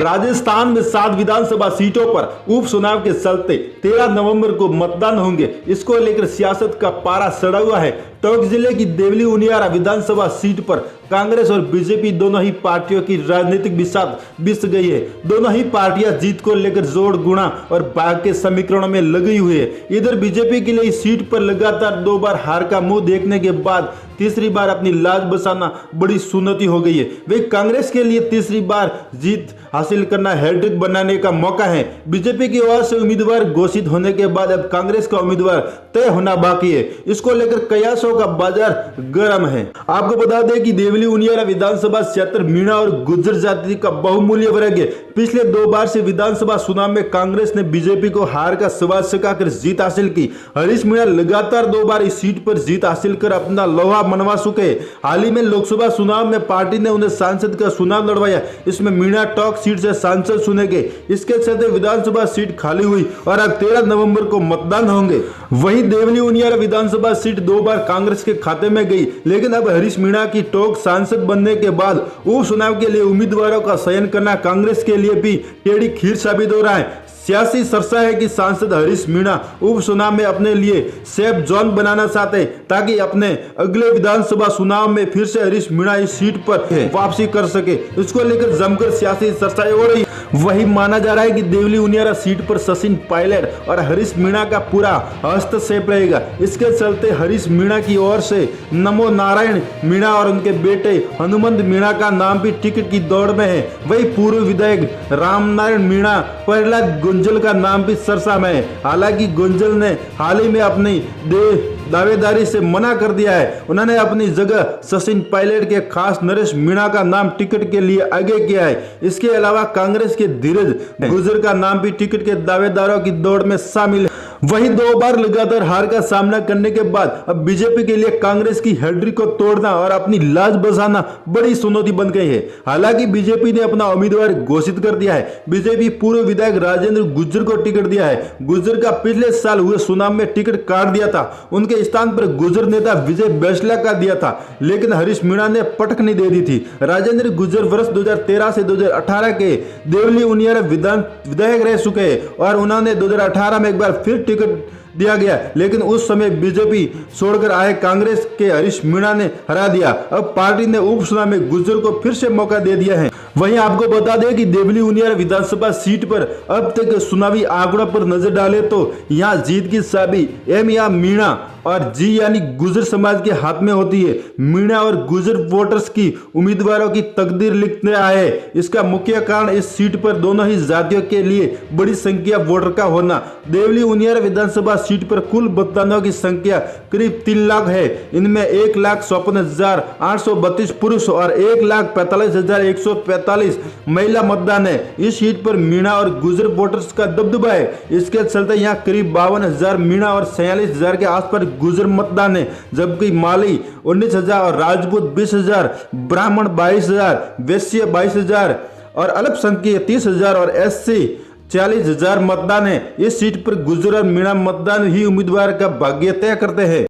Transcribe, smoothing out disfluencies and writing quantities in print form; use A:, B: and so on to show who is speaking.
A: राजस्थान में 7 विधानसभा सीटों पर उपचुनाव के चलते 13 नवंबर को मतदान होंगे। इसको लेकर सियासत का पारा चढ़ा हुआ है। टोंक जिले की देवली उनियारा विधानसभा सीट पर कांग्रेस और बीजेपी दोनों ही पार्टियों की राजनीतिक बिसात बिस गई है। दोनों ही पार्टियां जीत को लेकर जोड़ गुणा और भाग के समीकरणों में लगी हुई है। इधर बीजेपी के लिए इस सीट पर लगातार 2 बार हार का मुंह देखने के बाद तीसरी बार अपनी लाज बचाना बड़ी चुनौती हो गई है। वे कांग्रेस के लिए तीसरी बार जीत हासिल करना हैट्रिक बनाने का मौका है। बीजेपी की ओर से उम्मीदवार घोषित होने के बाद अब कांग्रेस का उम्मीदवार तय होना बाकी है। इसको लेकर कयासों का बाजार गर्म है। आपको बता दें कि देवली उनियारा विधानसभा क्षेत्र मीणा और गुर्जर जाति का बहुमूल्य वर्ग है। पिछले 2 बार से विधानसभा चुनाव में कांग्रेस ने बीजेपी को हार का स्वाद चखाकर जीत हासिल की। हरीश मीणा लगातार 2 बार इस सीट पर जीत हासिल कर अपना लोहा मनवा चुके। हाल ही में लोकसभा चुनाव में पार्टी ने उन्हें सांसद का चुनाव लड़वाया। इसमें मीणा टोंक सीट से सांसद चुने गए। इसके चलते विधानसभा सीट खाली हुई और अब 13 नवंबर को मतदान होंगे। वहीं देवली उनियारा विधानसभा सीट 2 बार कांग्रेस के खाते में गई, लेकिन अब हरीश मीणा की टोंक सांसद बनने के बाद उपचुनाव के लिए उम्मीदवारों का चयन करना कांग्रेस के लिए भी टेढ़ी खीर साबित हो रहा है। सियासी चर्चा है कि सांसद हरीश मीणा उपचुनाव में अपने लिए सेफ जोन बनाना चाहते ताकि अपने अगले विधानसभा चुनाव में फिर से हरीश मीणा इस सीट पर वापसी कर सके। इसको लेकर जमकर सियासी चर्चाएं हो रही। वही माना जा रहा है कि देवली उनियारा सीट पर सचिन पायलट और हरीश मीणा का पूरा हस्तक्षेप रहेगा। इसके चलते हरीश मीणा की ओर से नमो नारायण मीणा और उनके बेटे हनुमंत मीणा का नाम भी टिकट की दौड़ में है। वही पूर्व विधायक रामनारायण मीणा, प्रहलाद गुंजल का नाम भी चर्चा में है। हालांकि गुंजल ने हाल ही में अपनी दावेदारी से मना कर दिया है। उन्होंने अपनी जगह सचिन पायलट के खास नरेश मीणा का नाम टिकट के लिए आगे किया है। इसके अलावा कांग्रेस के धीरज गुर्जर का नाम भी टिकट के दावेदारों की दौड़ में शामिल है। वहीं 2 बार लगातार हार का सामना करने के बाद अब बीजेपी के लिए कांग्रेस की हैट्रिक को तोड़ना और अपनी लाज बचाना बड़ी चुनौती बन गई है। हालांकि बीजेपी ने अपना उम्मीदवार घोषित कर दिया है। बीजेपी पूर्व विधायक राजेंद्र गुर्जर को टिकट दिया है। गुर्जर का पिछले साल हुए चुनाव में टिकट काट दिया था। उनके स्थान पर गुर्जर नेता विजय बैसला का दिया था, लेकिन हरीश मीणा ने पटकनी दे दी थी। राजेंद्र गुर्जर वर्ष 2013 से 2018 के देवली उनियारा विधायक रह चुके हैं और उन्होंने 2018 में एक बार फिर टिकट दिया गया, लेकिन उस समय बीजेपी छोड़कर आए कांग्रेस के हरीश मीणा ने हरा दिया। अब पार्टी ने उपचुनाव में गुर्जर को फिर से मौका दे दिया है। वहीं आपको बता दें कि देवली उनियारा विधानसभा सीट पर अब तक चुनावी आंकड़ों पर नजर डालें तो यहां जीत की चाबी एम या मीणा और जी यानी गुर्जर समाज के हाथ में होती है। मीणा और गुर्जर वोटर्स की उम्मीदवारों की तकदीर लिखने आए। इसका मुख्य कारण इस सीट पर दोनों ही जातियों के लिए बड़ी संख्या वोटर का होना। देवली उनियारा विधानसभा सीट पर कुल मतदाताओं की संख्या करीब 3 लाख है। इनमें 1,54,832 पुरुष और 1,45,145 महिला मतदान है। इस सीट पर मीणा और गुर्जर वोटर्स का दबदबा है। इसके चलते यहाँ करीब 52,000 मीणा और 46,000 के आसपास गुर्जर मतदान है, जबकि माली 19,000 और राजपूत 20,000, ब्राह्मण 22,000, वैश्य 22,000 और अल्पसंख्यक 30,000 और एससी 40,000 मतदान है। इस सीट पर गुर्जर और मीणा मतदान ही उम्मीदवार का भाग्य तय करते हैं।